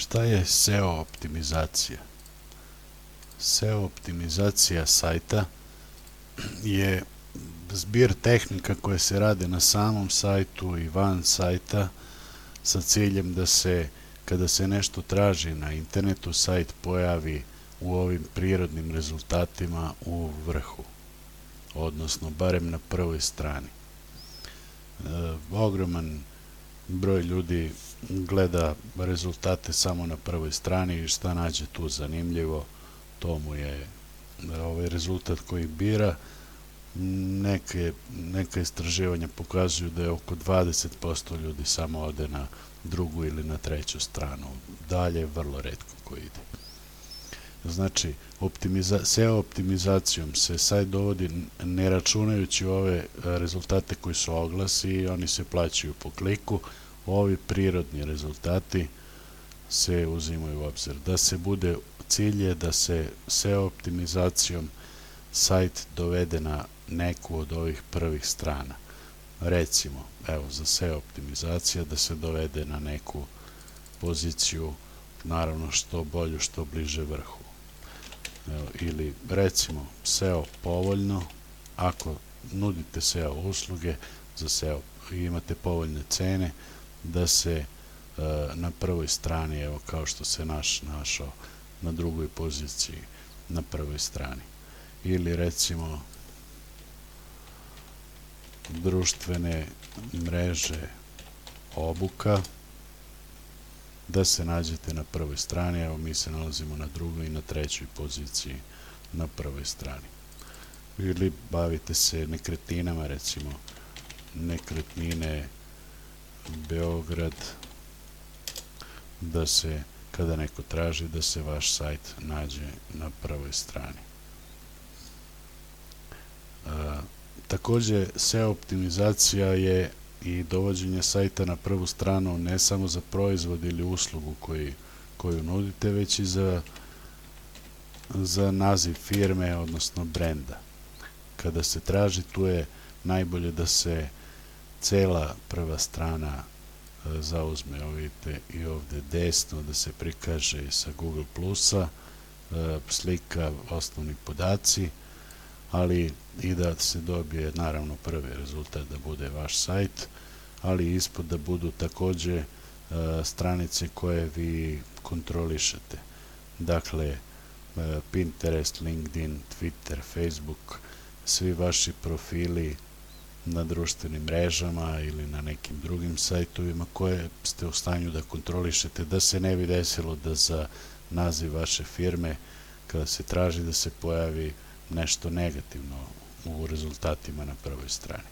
Šta je SEO optimizacija? SEO optimizacija sajta je zbir tehnika koje se rade na samom sajtu i van sajta sa ciljem da se, kada se nešto traži na internetu, sajt pojavi u ovim prirodnim rezultatima u vrhu, odnosno barem na prvoj strani. Ogroman broj ljudi gleda rezultate samo na prvoj strani i šta nađe tu zanimljivo, to mu je rezultat koji bira. Neka istraživanja pokazuju da je oko 20% ljudi samo ode na drugu ili na treću stranu. Dalje vrlo retko ko ide. Znači, SEO optimizacijom se sajt dovodi ne računajući ove rezultate koji su oglasi i oni se plaćaju po kliku. Ovi prirodni rezultati se uzimaju u obzir. Cilj je da se SEO optimizacijom sajt dovede na neku od ovih prvih strana. Recimo, evo, za SEO optimizacija da se dovede na neku poziciju, naravno što bolju, što bliže vrhu. Ili recimo SEO povoljno, ako nudite SEO usluge za SEO i imate povoljne cene, da se na prvoj strani, evo kao što se našao na drugoj poziciji na prvoj strani. Ili recimo društvene mreže obuka, da se nađete na prvoj strani, evo mi se nalazimo na drugoj i na trećoj poziciji na prvoj strani. Ili bavite se nekretninama, recimo nekretnine Beograd, da se, kada neko traži, da se vaš sajt nađe na prvoj strani. Takođe, SEO optimizacija je i dovođenje sajta na prvu stranu ne samo za proizvod ili uslugu koju nudite, već i za naziv firme, odnosno brenda. Kada se traži, tu je najbolje da se cela prva strana zauzme. Evo vidite i ovde desno da se prikaže sa Google Plusa, slika, osnovni podaci, ali i da se dobije naravno prvi rezultat da bude vaš sajt, ali ispod da budu takođe stranice koje vi kontrolišete. Dakle, Pinterest, LinkedIn, Twitter, Facebook, svi vaši profili na društvenim mrežama ili na nekim drugim sajtovima koje ste u stanju da kontrolišete, da se ne bi desilo da za naziv vaše firme, kada se traži, da se pojavi nešto negativno u rezultatima na prvoj strani.